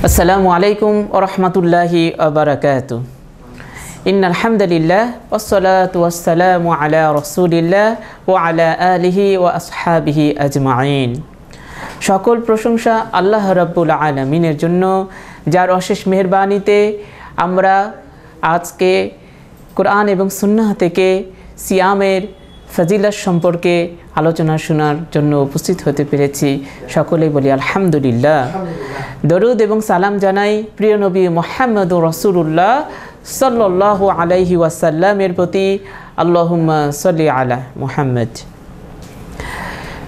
আসসালামু আলাইকুম ওয়া রাহমাতুল্লাহি ওয়া বারাকাতুহু। ইন্নাল হামদুলিল্লাহ ওয়াসসালাতু ওয়াসসালামু আলা রাসূলিল্লাহ ওয়া আলা আলিহি ওয়া আসহাবিহি আজমাইন। সকল প্রশংসা আল্লাহ রাব্বুল আলামিনের জন্য, যার অশেষ মেহেরবানিতে আমরা আজকে কোরআন এবং সুন্নাহ থেকে সিয়ামের ফজিলত সম্পর্কে আলোচনা শোনার জন্য উপস্থিত হতে পেরেছি। সকলেই বলি আলহামদুলিল্লাহ। দরুদ এবং সালাম জানাই প্রিয় নবী মুহাম্মদুর রাসূলুল্লাহ সাল্লাল্লাহু আলাইহি ওয়াসাল্লামের প্রতি। আল্লাহুম্মা সাল্লি আলা মুহাম্মদ।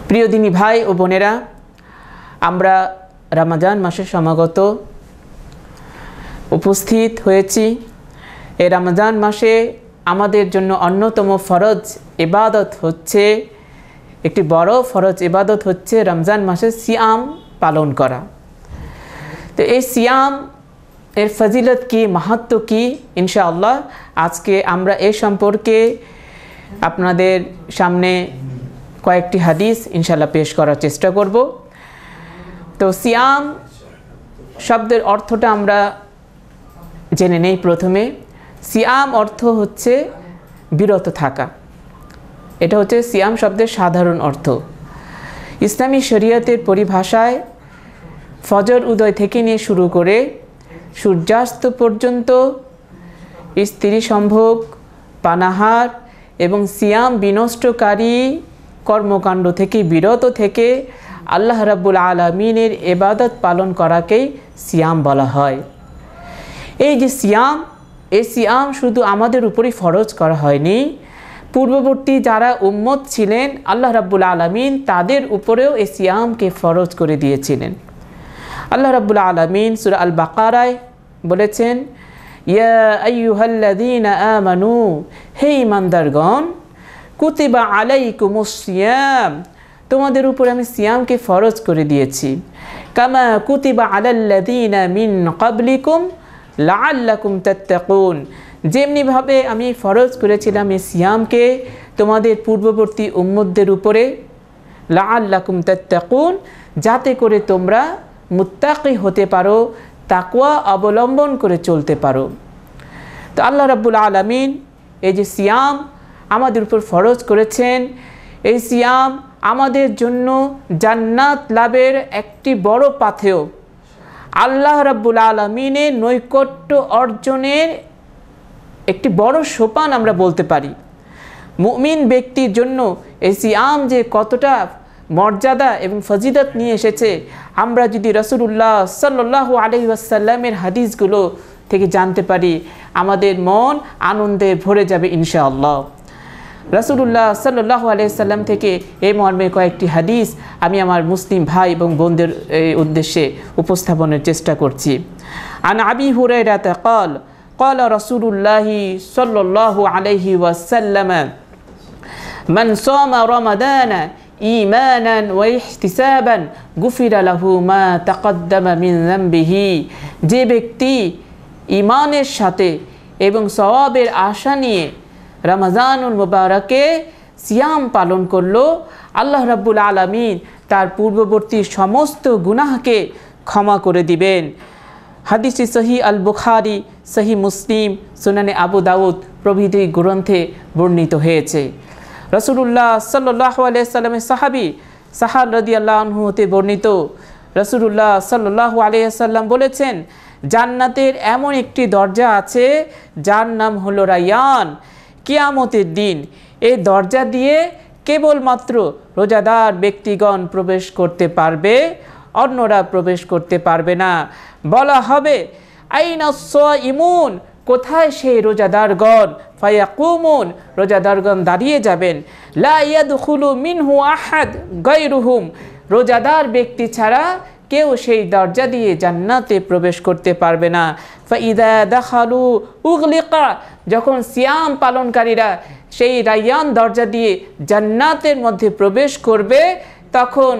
প্রিয় দিনী ভাই ও বোনেরা, আমরা রমজান মাসে সমাগত উপস্থিত হয়েছি। এই রমজান মাসে আমাদের জন্য অন্যতম ফরজ ইবাদত হচ্ছে, একটি বড় ফরজ ইবাদত হচ্ছে রমজান মাসে সিয়াম পালন করা। তো এই সিয়াম এর ফজিলত কি, মাহাত্ম্য কি, ইনশাআল্লাহ আজকে আমরা এই সম্পর্কে আপনাদের সামনে কয়েকটি হাদিস ইনশাআল্লাহ পেশ করার চেষ্টা করব। তো সিয়াম শব্দের অর্থটা আমরা জেনে নেই। প্রথমে সিয়াম অর্থ হচ্ছে বিরত থাকা। এটা হচ্ছে সিয়াম শব্দের সাধারণ অর্থ। ইসলামী শরীয়তের পরিভাষায় ফজর উদয় থেকে নিয়ে শুরু করে সূর্যাস্ত পর্যন্ত স্ত্রী সম্ভোগ, পানাহার এবং সিয়াম বিনষ্টকারী কর্মকাণ্ড থেকে বিরত থেকে আল্লাহ রাব্বুল আলামিনের ইবাদত পালন করাকেই সিয়াম বলা হয়। এই যে সিয়াম, এই সিয়াম শুধু আমাদের উপরই ফরজ করা হয়নি, পূর্ববর্তী যারা উম্মত ছিলেন আল্লাহ রাব্বুল আলামিন তাদের উপরেও এই সিয়ামকে ফরজ করে দিয়েছিলেন। আল্লাহ রাব্বুল আলামিন সূরা আল বাকারায় বলেছেন, ইয়া আইয়ুহাল্লাযীনা আমানু, হে ঈমানদারগণ, কুতিবা আলাইকুমুস সিয়াম, তোমাদের উপর আমি সিয়ামকে ফরজ করে দিয়েছি। কামা কুতিবা আলাল্লাযীনা মিন ক্বাবলিকুম লাআল্লাকুম তাত্তাকুন, যেমনিভাবে আমি ফরজ করেছিলাম এই সিয়ামকে তোমাদের পূর্ববর্তী উম্মতদের উপরে, লাআল্লাকুম তাত্তাকুন, যাতে করে তোমরা মুত্তাকি হতে পারো, তাকওয়া অবলম্বন করে চলতে পারো। তো আল্লাহ রাব্বুল আলামিন এই যে সিয়াম আমাদের উপর ফরজ করেছেন, এই সিয়াম আমাদের জন্য জান্নাত লাভের একটি বড় পাথেয়, আল্লাহ রাব্বুল আলামিনের নৈকট্য অর্জনের একটি বড় সোপান আমরা বলতে পারি। মুমিন ব্যক্তির জন্য এই সিয়াম যে কতটা মর্যাদা এবং ফজিলত নিয়ে এসেছে, আমরা যদি রাসূলুল্লাহ সাল্লাল্লাহু আলাইহি ওয়াসাল্লামের হাদিসগুলো থেকে জানতে পারি, আমাদের মন আনন্দে ভরে যাবে ইনশাআল্লাহ। রাসূলুল্লাহ সাল্লাল্লাহু আলাইহি ওয়াসাল্লাম থেকে এই মর্মে কয়েকটি হাদিস আমি আমার মুসলিম ভাই এবং বোনদের উদ্দেশ্যে উপস্থাপনের চেষ্টা করছি। আন আবি হুরায়রা قال قال رسول الله صلى الله عليه وسلم من صام رمضان إيمانا واحتسابا غفر له ما تقدم من ذنبه, যে ব্যক্তি ঈমানের সাথে এবং সওয়াবের আশা নিয়ে রমজানুল মুবারকে সিয়াম পালন করলো, আল্লাহ রাব্বুল আলামিন তার পূর্ববর্তী সমস্ত গুনাহকে ক্ষমা করে দিবেন। হাদিসটি সহিহ আল বুখারী, সহিহ মুসলিম, সুনানে আবু দাউদ প্রভৃতি গ্রন্থে বর্ণিত হয়েছে। রাসূলুল্লাহ সাল্লাল্লাহু আলাইহি ওয়াসাল্লামের সাহাবী সাহাল রাদিয়াল্লাহু আনহু হতে বর্ণিত, রাসূলুল্লাহ সাল্লাল্লাহু আলাইহি ওয়াসাল্লাম বলেছেন, জান্নাতের এমন একটি দরজা আছে যার নাম হলো রায়্যান। কিয়ামতের দিন এই দরজা দিয়ে কেবলমাত্র রোজাদার ব্যক্তিগণ প্রবেশ করতে পারবে, অন্যরা প্রবেশ করতে পারবে না। বলা হবে, আইনাস সাইমুন, কোথায় সেই রোজাদারগণ? ফায়াকুমুন, রোজাদারগণ দাঁড়িয়ে যাবেন। লা ইয়াদখুলু মিনহু আহাদ গায়রুহুম, রোজাদার ব্যক্তি ছাড়া কেউ সেই দরজা দিয়ে জান্নাতে প্রবেশ করতে পারবে না। ফাইদা দাখালু উগলিকা, যখন সিয়াম পালনকারীরা সেই রায়্যান দরজা দিয়ে জান্নাতের মধ্যে প্রবেশ করবে, তখন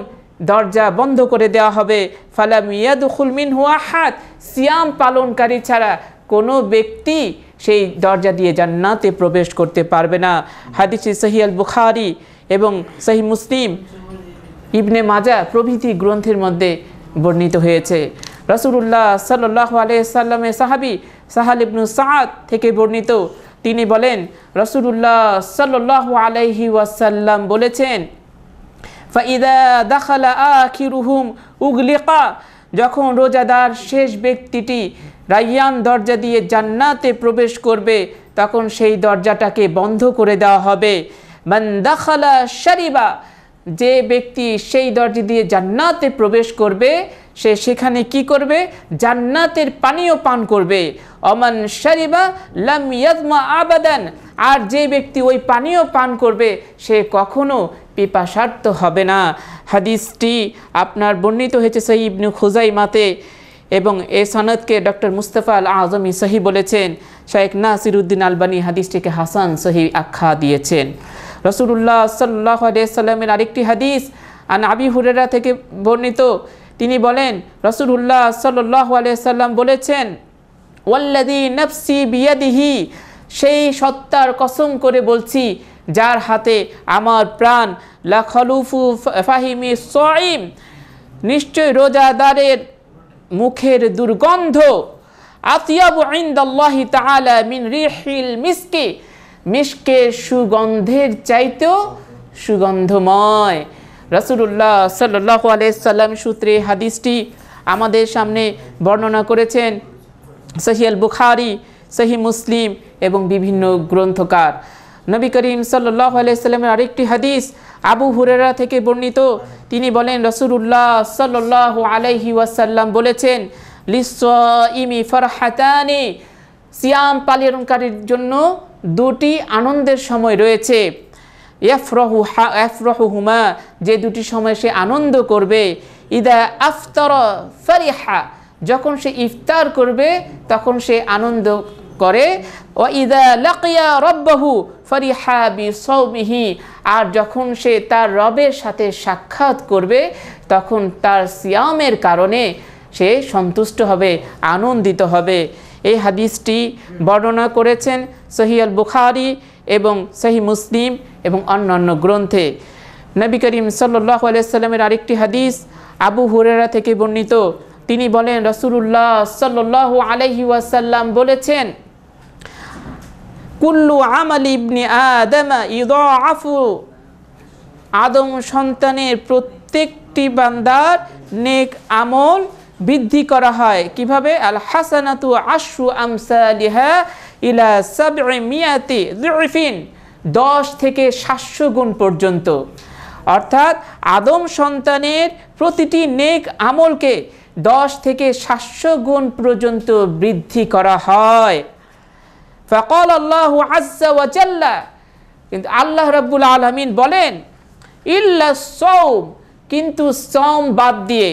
দরজা বন্ধ করে দেওয়া হবে। ফালাম ইয়াদখুল মিনহু আহাদ, সিয়াম পালনকারী ছাড়া কোনো ব্যক্তি সেই দরজা দিয়ে জান্নাতে প্রবেশ করতে পারবে না। হাদিসটি সহিহ আল বুখারী এবং সহিহ মুসলিম, ইবনে মাজাহ প্রভৃতি গ্রন্থের মধ্যে বর্ণিত হয়েছে। রাসূলুল্লাহ সাল্লাল্লাহু আলাইহি সাল্লামের সাহাবী সাহাল ইবনে সাদ থেকে বর্ণিত, তিনি বলেন রাসূলুল্লাহ সাল্লাল্লাহু আলাইহি ওয়াসাল্লাম বলেছেন, ফাইদা দাখালা আখিরুহুম উগলিকা, যখন রোজাদার শেষ ব্যক্তিটি রায়্যান দরজা দিয়ে জান্নাতে প্রবেশ করবে তখন সেই দরজাটাকে বন্ধ করে দেওয়া হবে। মান দাখালা শারিবা, যে ব্যক্তি সেই দরজা দিয়ে জান্নাতে প্রবেশ করবে সে সেখানে কি করবে? জান্নাতের পানীয় পান করবে। অমান শারিবা লাম ইয়াজমা আবাদান, আর যে ব্যক্তি ওই পানীয় পান করবে সে কখনো পিপাসার্ত হবে না। হাদিসটি আপনার বর্ণিত হয়েছে সহিহ ইবনে খুজাইমাতে এবং এই সনদকে ডক্টর মুস্তাফা আল আজমি সহি বলেছেন। শাইখ নাসিরউদ্দিন আলবানী হাদিসটিকে হাসান সহি আখ্যা দিয়েছেন। রাসূলুল্লাহ সাল্লাল্লাহু আলাইহি ওয়াসাল্লামের আরেকটি হাদিস আন আবি হুরায়রা থেকে বর্ণিত, তিনি বলেন রাসূলুল্লাহ সাল্লাল্লাহু আলাইহি ওয়াসাল্লাম বলেছেন, ওয়াল্লাযী নাফসি বিয়াদিহি, সেই সত্তার কসম করে বলছি যার হাতে আমার প্রাণ, লা খালুফু ফাহিমি সাইম, নিশ্চয় রোজাদারের মুখের দুর্গন্ধ, আতিয়াবু ইনদাল্লাহি তাআলা মিন রিহিল মিসকি, মিশকের সুগন্ধের চাইতেও সুগন্ধময়। রাসূলুল্লাহ সাল্লাল্লাহু আলাইহি সাল্লাম সূত্রে হাদিসটি আমাদের সামনে বর্ণনা করেছেন সহিহ আল বুখারী, সহিহ মুসলিম এবং বিভিন্ন গ্রন্থকার। নবী করিম সাল্লাল্লাহু আলাইহি সাল্লামের আরেকটি হাদিস আবু হুরায়রা থেকে বর্ণিত, তিনি বলেন রাসূলুল্লাহ সাল্লাল্লাহু আলাইহি ওয়াসাল্লাম বলেছেন, লিস-সাইমি ফারহাতানি, সিয়াম পালনকারীর জন্য দুটি আনন্দের সময় রয়েছে। ইয়াফরাহুহুমা, যে দুটি সময় সে আনন্দ করবে। ইদা আফতারা ফারিহা, যখন সে ইফতার করবে তখন সে আনন্দ করে। ওয়া ইদা লাকিয়া রাব্বাহু ফারিহা বিসাওমিহি, আর যখন সে তার রবের সাথে সাক্ষাৎ করবে তখন তার সিয়ামের কারণে সে সন্তুষ্ট হবে, আনন্দিত হবে। এই হাদিসটি বর্ণনা করেছেন সহিহ আল বুখারী এবং সহিহ মুসলিম এবং অন্যান্য গ্রন্থে। নবী করিম সাল্লাল্লাহু আলাইহি সাল্লামের আরেকটি হাদিস আবু হুরায়রা থেকে বর্ণিত, তিনি বলেন রাসূলুল্লাহ সাল্লাল্লাহু আলাইহি ওয়াসাল্লাম বলেছেন, কুল্লু আমালি ইবনি আদম ইউদাআফু, আদম সন্তানের প্রত্যেকটি বান্দার নেক আমল বৃদ্ধি করা হয়। কিভাবে? আল হাসানাতু আশরু আমসালিহা ইলা 700 যুফিন, 10 থেকে 700 গুণ পর্যন্ত। অর্থাৎ আদম সন্তানের প্রতিটি নেক আমলকে 10 থেকে 700 গুণ পর্যন্ত বৃদ্ধি করা হয়। ফাকাল আল্লাহু আজ্জা ওয়া জাল্লা, কিন্তু আল্লাহ রাব্বুল আলামিন বলেন ইল্লা সাওম, কিন্তু সাওম বাদ দিয়ে।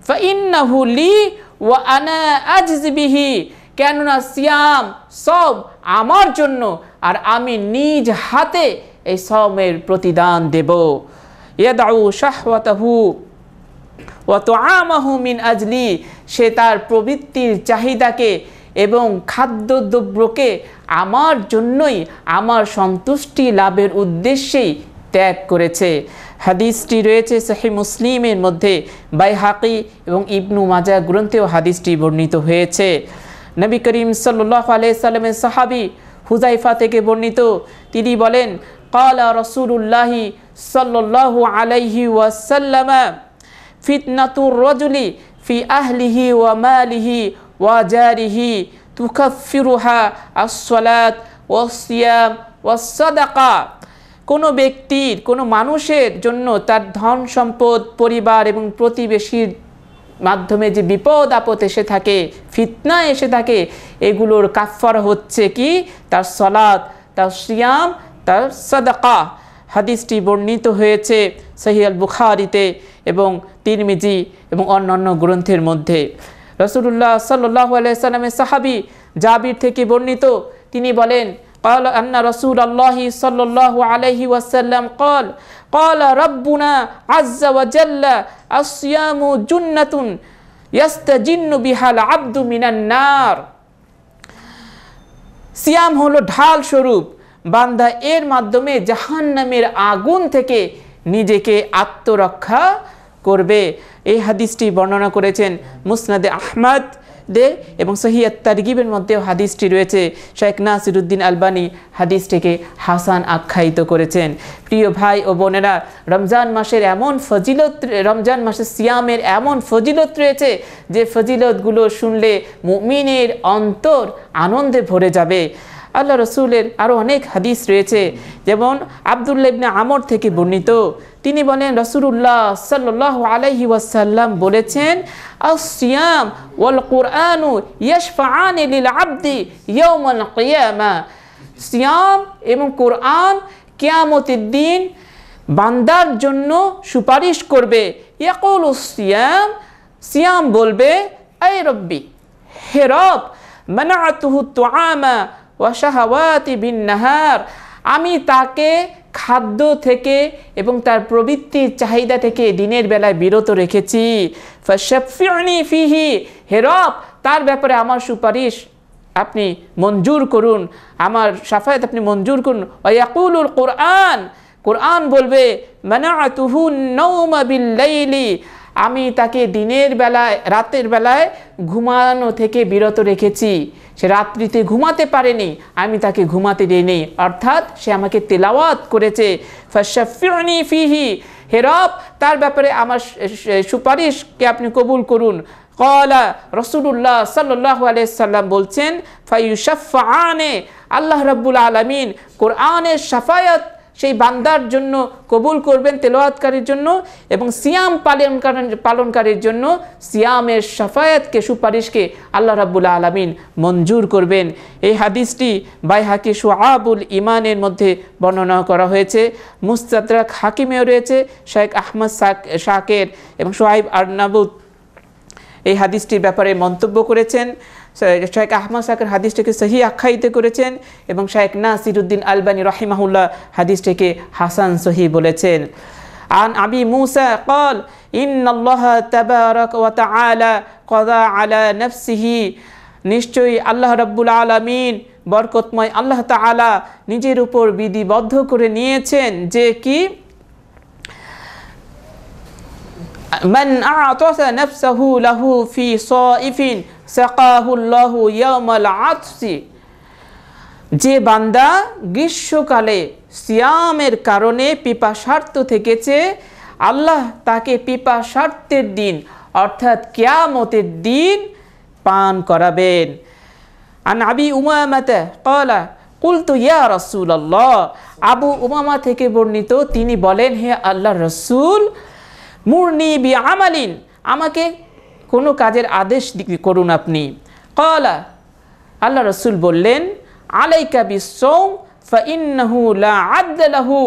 ফাইন্নাহু লি ওয়া আনা আজজি বিহি, কেননা সিয়াম সাওম আমার জন্য আর আমি নিজ হাতে এই সাওমের প্রতিদান দেব। ইয়াদাউ শাহওয়াতাহু ওয়া তুআমাহু মিন আজলি, সে তার প্রবৃত্তির চাহিদাকে এবং খাদ্যদ্রব্যকে আমার জন্যই, আমার সন্তুষ্টি লাভের উদ্দেশ্যেই ত্যাগ করেছে। হাদিসটি রয়েছে সহিহ মুসলিমের মধ্যে, বাইহাকি এবং ইবনু মাজাহ গ্রন্থেও হাদিসটি বর্ণিত হয়েছে। নবী করিম সাল্লাল্লাহু আলাইহি সাল্লামের সাহাবী হুযায়ফা থেকে বর্ণিত, তিনি বলেন ক্বালা রাসূলুল্লাহি সাল্লাল্লাহু আলাইহি ওয়াসাল্লাম, ফিতনাতুর রাজুলি ফি আহলিহি ওয়া মালিহি ওয়া জারিহি তুকাফিরুহা আস-সালাত ওয়াস-সিয়াম ওয়াস-সাদাকা, কোনো ব্যক্তির, কোনো মানুষের জন্য তার ধন সম্পদ, পরিবার এবং প্রতিবেশীর মাধ্যমে যে বিপদ আপদ এসে থাকে, ফিতনা এসে থাকে, এগুলোর কাফফারা হচ্ছে কি? তার সালাত, তার সিয়াম, তার সাদাকা। হাদিসটি বর্ণিত হয়েছে সহিহ আল বুখারীতে এবং তিরমিজি এবং অন্যান্য গ্রন্থের মধ্যে। রাসূলুল্লাহ সাল্লাল্লাহু আলাইহি সাল্লামের সাহাবী জাবির থেকে বর্ণিত, তিনি বলেন قال أن رسول الله صلى الله عليه وسلم قال ربنا عز وجل الصيام جنة يستجن بها العبد من النار, সিয়াম হলো ঢাল স্বরূপ, বান্দা এর মাধ্যমে জাহান্নামের আগুন থেকে নিজেকে আত্মরক্ষা করবে। এই হাদিসটি বর্ণনা করেছেন মুসনাদে আহমদ দে এবং সহিহ তারগিবের মধ্যেও হাদিসটি রয়েছে। শেখ নাসিরুদ্দিন আলবানী হাদিসটিকে হাসান আখ্যায়িত করেছেন। প্রিয় ভাই ও বোনেরা, রমজান মাসের এমন ফজিলত, রমজান মাসের সিয়ামের এমন ফজিলত রয়েছে যে ফজিলতগুলো শুনলে মুমিনের অন্তর আনন্দে ভরে যাবে। আল্লাহ রসুলের আরও অনেক হাদিস রয়েছে, যেমন আব্দুল্লাহ ইবনে আমর থেকে বর্ণিত, তিনি বলেন রাসূলুল্লাহ সাল্লাল্লাহু আলাইহি ওয়াসাল্লাম বলেছেন, আস-সিয়াম ওয়াল কুরআনু ইয়াশফাআনি লিল আবদি ইয়াউমাল কিয়ামা। সিয়াম এবং কোরআন কিয়ামতের দিন বান্দার জন্য সুপারিশ করবে। ইয়াকুলু সিয়াম, সিয়াম বলবে, আই রব্বি, হে রব, মানাতুহু তুআমা ওয়া শাহাওয়াতি বিন নাহার, আমি তাকে খাদ্য থেকে এবং তার প্রবৃত্তির চাহিদা থেকে দিনের বেলায় বিরত রেখেছি। ফাশফিউনি ফিহি, হে রব, তার ব্যাপারে আমার সুপারিশ আপনি মঞ্জুর করুন, আমার শাফায়াত আপনি মঞ্জুর করুন। ওয়া ইয়াকুলুল কুরআন, কোরআন বলবে, মানাতুহু নাওমা বিল লাইলি, আমি তাকে দিনের বেলায়, রাতের বেলায় ঘুমানো থেকে বিরত রেখেছি। সে রাত্রিতে ঘুমাতে পারেনি, আমি তাকে ঘুমাতে দিইনি, অর্থাৎ সে আমাকে তেলাওয়াত করেছে। ফাশফিউনি ফিহি, হে রব, তার ব্যাপারে আমার সুপারিশকে আপনি কবুল করুন। ক্বালা রাসূলুল্লাহ সাল্লাল্লাহু আলাইহি সাল্লাম বলছেন, ফায়ুশাফফাআনে, আল্লাহ রাব্বুল আলামিন কোরআনের শাফায়াত সেই বান্দার জন্য কবুল করবেন, তেলাওয়াতকারীর জন্য, এবং সিয়াম পালনকারীর জন্য সিয়ামের শাফায়াতকে, সুপারিশকে আল্লাহ রাব্বুল আলামিন মঞ্জুর করবেন। এই হাদিসটি বাইহাকি শুআবুল ঈমানের মধ্যে বর্ণনা করা হয়েছে। মুস্তাদরাক হাকিমেও রয়েছে। শেখ আহমদ শাকের এবং শুআইব আরনাবুত এই হাদিসটির ব্যাপারে মন্তব্য করেছেন। শেখ আহমদ শাকের হাদিসটিকে সহি আখ্যায়িত করেছেন এবং শেখ নাসিরুদ্দিন আলবানী রাহিমাহুল্লাহ হাদিসটিকে হাসান সহি বলেছেন। আন আবি মুসা قال ان الله تبارك وتعالى قضى على نفسه, নিশ্চয়ই আল্লাহ রাব্বুল আলামিন বরকতময় আল্লাহ তাআলা নিজের উপর বিধিবদ্ধ করে নিয়েছেন যে কি, মান আ'তাসা নাফসাহু লাহু ফি সাইফিন সাকাহুল্লাহু ইয়াওমাল আতসি, যে বান্দা গ্রীষ্মকালে সিয়ামের কারণে পিপাসার্ত থেকেছে, আল্লাহ তাকে পিপাসার্তের দিন অর্থাৎ কিয়ামতের দিন পান করাবেন। আন আবি উমামাতা ক্বালা কুলতু ইয়া রাসূলুল্লাহ, আবু উমামা থেকে বর্ণিত, তিনি বলেন, হে আল্লাহর রাসূল, মুরনি বি আমালিন, আমাকে কোনো কাজের আদেশ করুন আপনি। ক্বালা, আল্লাহ রাসূল বললেন, আলাইকা বিসসাওম ফাইন্নাহু লা আদ্দ লাহু,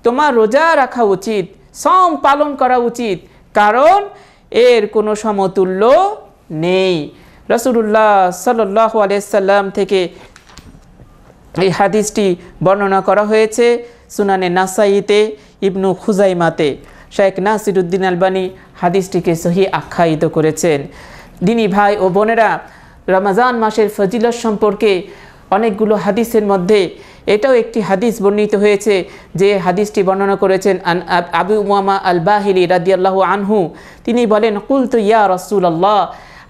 তোমার রোজা রাখা উচিত, সাওম পালন করা উচিত, কারণ এর কোনো সমতুল্য নেই। রাসূলুল্লাহ সাল্লাল্লাহু আলাইহি সাল্লাম থেকে এই হাদিসটি বর্ণনা করা হয়েছে সুনানে নাসাইতে, ইবনু খুজাইমাতে। শেখ নাসিরুদ্দিন আলবানী হাদিসটিকে সহি আখ্যায়িত করেছেন। দিনী ভাই ও বোনেরা, রমজান মাসের ফজিলত সম্পর্কে অনেকগুলো হাদিসের মধ্যে এটাও একটি হাদিস বর্ণিত হয়েছে, যে হাদিসটি বর্ণনা করেছেন আবু উমামা আল বাহিলি রাদিয়াল্লাহু আনহু। তিনি বলেন, কুলতু ইয়া রাসূলুল্লাহ,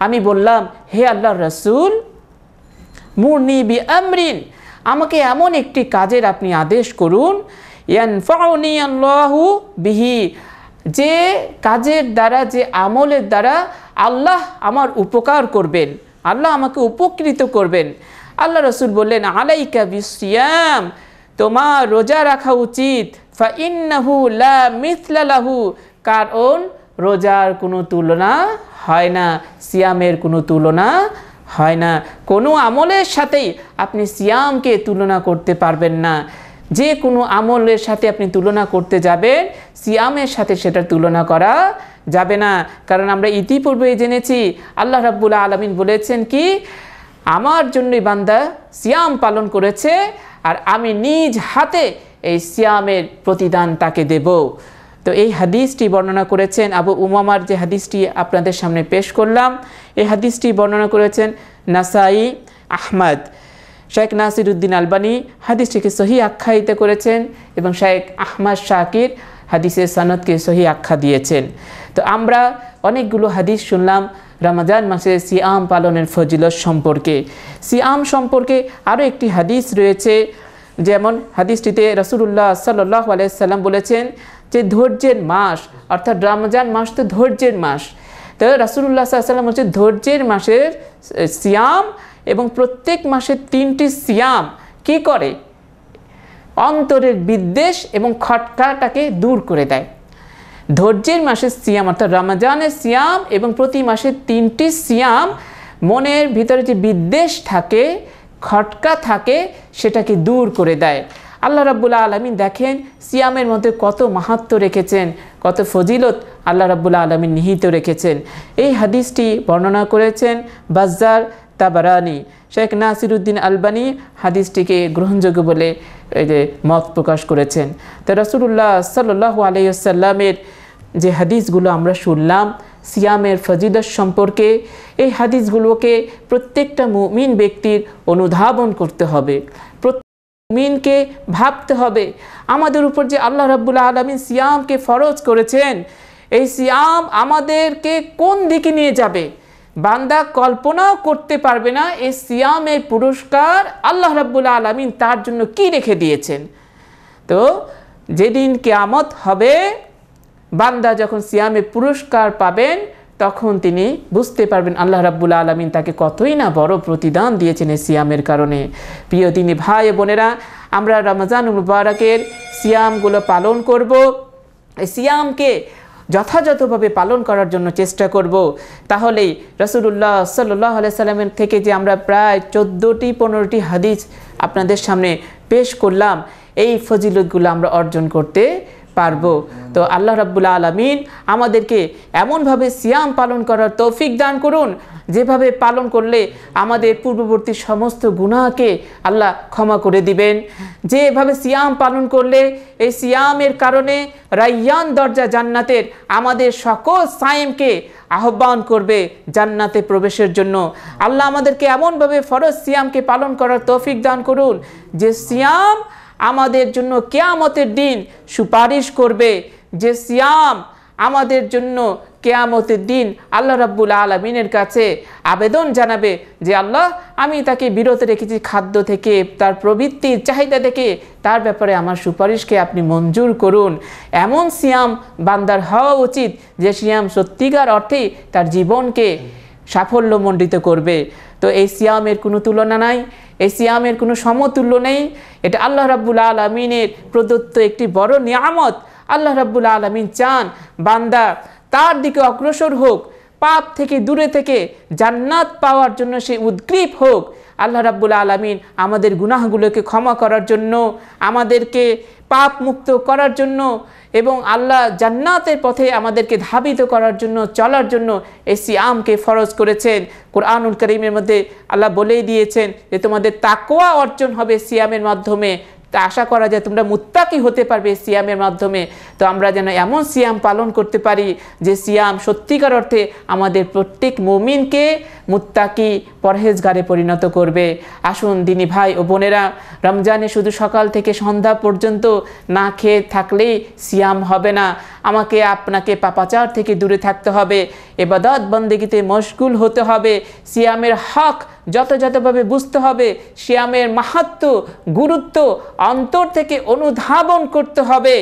আমি বললাম, হে আল্লাহর রাসূল, মুরনি বি আমরিন, আমাকে এমন একটি কাজের আপনি আদেশ করুন, ইয়ানফাউনি আল্লাহু বিহি, যে কাজের দ্বারা, যে আমলের দ্বারা আল্লাহ আমার উপকার করবেন, আল্লাহ আমাকে উপকৃত করবেন। আল্লাহ রাসূল বললেন, আলাইকা বিসিয়াম, তোমার রোজা রাখা উচিত, ফাইন্নাহু লা মিথলা লাহু, কারণ রোজার কোনো তুলনা হয় না, সিয়ামের কোনো তুলনা হয় না। কোনো আমলের সাথেই আপনি সিয়ামকে তুলনা করতে পারবেন না। যে কোনো আমলের সাথে আপনি তুলনা করতে যাবেন, সিয়ামের সাথে সেটার তুলনা করা যাবে না। কারণ আমরা ইতিপূর্বেই জেনেছি, আল্লাহ রাব্বুল আলামিন বলেছেন কি, আমার জন্যই বান্দা সিয়াম পালন করেছে, আর আমি নিজ হাতে এই সিয়ামের প্রতিদান তাকে দেব। তো এই হাদিসটি বর্ণনা করেছেন আবু উমামার, যে হাদিসটি আপনাদের সামনে পেশ করলাম, এই হাদিসটি বর্ণনা করেছেন নাসাই, আহমদ। শেখ নাসিরুদ্দিন আলবানী হাদিসটিকে সহি আখ্যায়িত করেছেন এবং শেখ আহমদ শাকির হাদিসের সনদকে সহি আখ্যা দিয়েছেন। তো আমরা অনেকগুলো হাদিস শুনলাম রমজান মাসে সিয়াম পালনের ফজিলত সম্পর্কে। সিয়াম সম্পর্কে আরও একটি হাদিস রয়েছে, যেমন হাদিসটিতে রাসূলুল্লাহ সাল্লাল্লাহু আলাইহি সাল্লাম বলেছেন যে ধৈর্যের মাস, অর্থাৎ রমজান মাস তো ধৈর্যের মাস। তো রাসূলুল্লাহ সাল্লাল্লাহু আলাইহি সাল্লাম হচ্ছে ধৈর্যের মাসের সিয়াম, এবং প্রত্যেক মাসে 3টি সিয়াম কী করে, অন্তরের বিদ্বেষ এবং খটকাটাকে দূর করে দেয়। ধৈর্যের মাসের সিয়াম অর্থাৎ রমজানের সিয়াম এবং প্রতি মাসে 3টি সিয়াম মনের ভিতরে যে বিদ্বেষ থাকে, খটকা থাকে, সেটাকে দূর করে দেয়। আল্লাহ রাব্বুল আলামিন দেখেন সিয়ামের মধ্যে কত মাহাত্ম্য রেখেছেন, কত ফজিলত আল্লাহ রাব্বুল আলামিন নিহিত রেখেছেন। এই হাদিসটি বর্ণনা করেছেন বাজ্জার, তাবারানি। শেখ নাসিরুদ্দিন আলবানী হাদিসটিকে গ্রহণযোগ্য বলে মত প্রকাশ করেছেন। তো রাসূলুল্লাহ সাল্লাল্লাহু আলাইহি ওয়াসাল্লামের যে হাদিসগুলো আমরা শুনলাম সিয়ামের ফজিলত সম্পর্কে, এই হাদিসগুলোকে প্রত্যেকটা মুমিন ব্যক্তির অনুধাবন করতে হবে। প্রত্যেক মুমিনকে ভাবতে হবে আমাদের উপর যে আল্লাহ রাব্বুল আলামিন সিয়ামকে ফরজ করেছেন, এই সিয়াম আমাদেরকে কোন দিকে নিয়ে যাবে বান্দা কল্পনাও করতে পারবে না। এই সিয়ামের পুরস্কার আল্লাহ রাব্বুল আলামিন তার জন্য কি রেখে দিয়েছেন। তো যেদিন কিয়ামত হবে, বান্দা যখন সিয়ামের পুরস্কার পাবেন, তখন তিনি বুঝতে পারবেন আল্লাহ রাব্বুল আলামিন তাকে কতই না বড় প্রতিদান দিয়েছেন এই সিয়ামের কারণে। প্রিয় দিনী ভাই বোনেরা, আমরা রমজানুল মুবারকের সিয়ামগুলো পালন করব। এই সিয়ামকে যথাযথভাবে পালন করার জন্য চেষ্টা করব। তাহলেই রাসূলুল্লাহ সাল্লাল্লাহু আলাইহি সাল্লামের থেকে যে আমরা প্রায় 14-15টি হাদিস আপনাদের সামনে পেশ করলাম, এই ফজিলতগুলো আমরা অর্জন করতে পারবো। তো আল্লাহ রাব্বুল আলামিন আমাদেরকে এমনভাবে সিয়াম পালন করার তৌফিক দান করুন, যেভাবে পালন করলে আমাদের পূর্ববর্তী সমস্ত গুনাহকে আল্লাহ ক্ষমা করে দিবেন। যেভাবে সিয়াম পালন করলে এই সিয়ামের কারণে রায়্যান দরজা জান্নাতের আমাদের সকল সায়েমকে আহ্বান করবে জান্নাতে প্রবেশের জন্য। আল্লাহ আমাদেরকে এমনভাবে ফরজ সিয়ামকে পালন করার তৌফিক দান করুন যে সিয়াম আমাদের জন্য কিয়ামতের দিন সুপারিশ করবে, যে সিয়াম আমাদের জন্য কিয়ামতের দিন আল্লাহ রাব্বুল আলামিনের কাছে আবেদন জানাবে যে আল্লাহ, আমি তাকে বিরত রেখেছি খাদ্য থেকে, তার প্রবৃত্তির চাহিদা থেকে, তার ব্যাপারে আমার সুপারিশকে আপনি মঞ্জুর করুন। এমন সিয়াম বান্দার হওয়া উচিত যে সিয়াম সত্যিকার অর্থে তার জীবনকে সাফল্যমণ্ডিত করবে। তো এই সিয়ামের কোনো তুলনা নাই, এই সিয়ামের কোনো সমতুল্য নেই। এটা আল্লাহ রাব্বুল আলামিনের প্রদত্ত একটি বড় নিয়ামত। আল্লাহ রাব্বুল আলামিন চান বান্দা তার দিকে অগ্রসর হোক, পাপ থেকে দূরে থেকে জান্নাত পাওয়ার জন্য সে উদ্গ্রীব হোক। আল্লাহ রাব্বুল আলামিন আমাদের গুনাহগুলোকে ক্ষমা করার জন্য, আমাদেরকে পাপ মুক্ত করার জন্য এবং আল্লাহ জান্নাতের পথে আমাদেরকে ধাবিত করার জন্য, চলার জন্য এই সিয়ামকে ফরজ করেছেন। কুরআনুল কারীমের মধ্যে আল্লাহ বলেই দিয়েছেন যে তোমাদের তাকওয়া অর্জন হবে সিয়ামের মাধ্যমে। তা আশা করা যায় তোমরা মুত্তাকি হতে পারবে সিয়ামের মাধ্যমে। তো আমরা যেন এমন সিয়াম পালন করতে পারি যে সিয়াম সত্যিকার অর্থে আমাদের প্রত্যেক মুমিনকে মুত্তাকি পরহেজগারে পরিণত করবে। আসুন দিনী ভাই ও বোনেরা, রমজানে শুধু সকাল থেকে সন্ধ্যা পর্যন্ত না খেয়ে থাকলেই সিয়াম হবে না। আমাকে আপনাকে পাপাচার থেকে দূরে থাকতে হবে, ইবাদত বন্দেগীতে মশগুল হতে হবে, সিয়ামের হক যথাযথভাবে বুঝতে হবে, সিয়ামের মাহাত্ম্য গুরুত্ব অন্তর থেকে অনুধাবন করতে হবে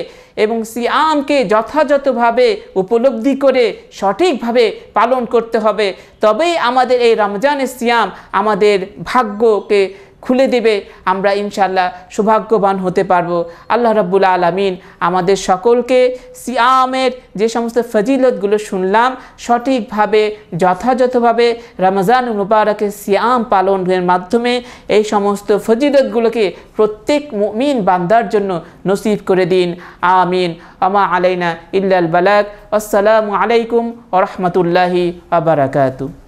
এবং সিয়ামকে যথাযথভাবে উপলব্ধি করে সঠিকভাবে পালন করতে হবে। তবেই আমাদের এই রমজানের সিয়াম আমাদের ভাগ্যকে খুলে দেবে, আমরা ইনশাআল্লাহ সৌভাগ্যবান হতে পারবো। আল্লাহ রাব্বুল আলামিন আমাদের সকলকে সিয়ামের যে সমস্ত ফজিলতগুলো শুনলাম সঠিকভাবে যথাযথভাবে রমজানুল মুবারকের সিয়াম পালনের মাধ্যমে এই সমস্ত ফজিলতগুলোকে প্রত্যেক মুমিন বান্দার জন্য নসিব করে দিন। আমিন। আমা আলাইনা ইল্লাল বালাগ। আসসালামু আলাইকুম ওয়া রাহমাতুল্লাহি ওয়া বারাকাতুহু।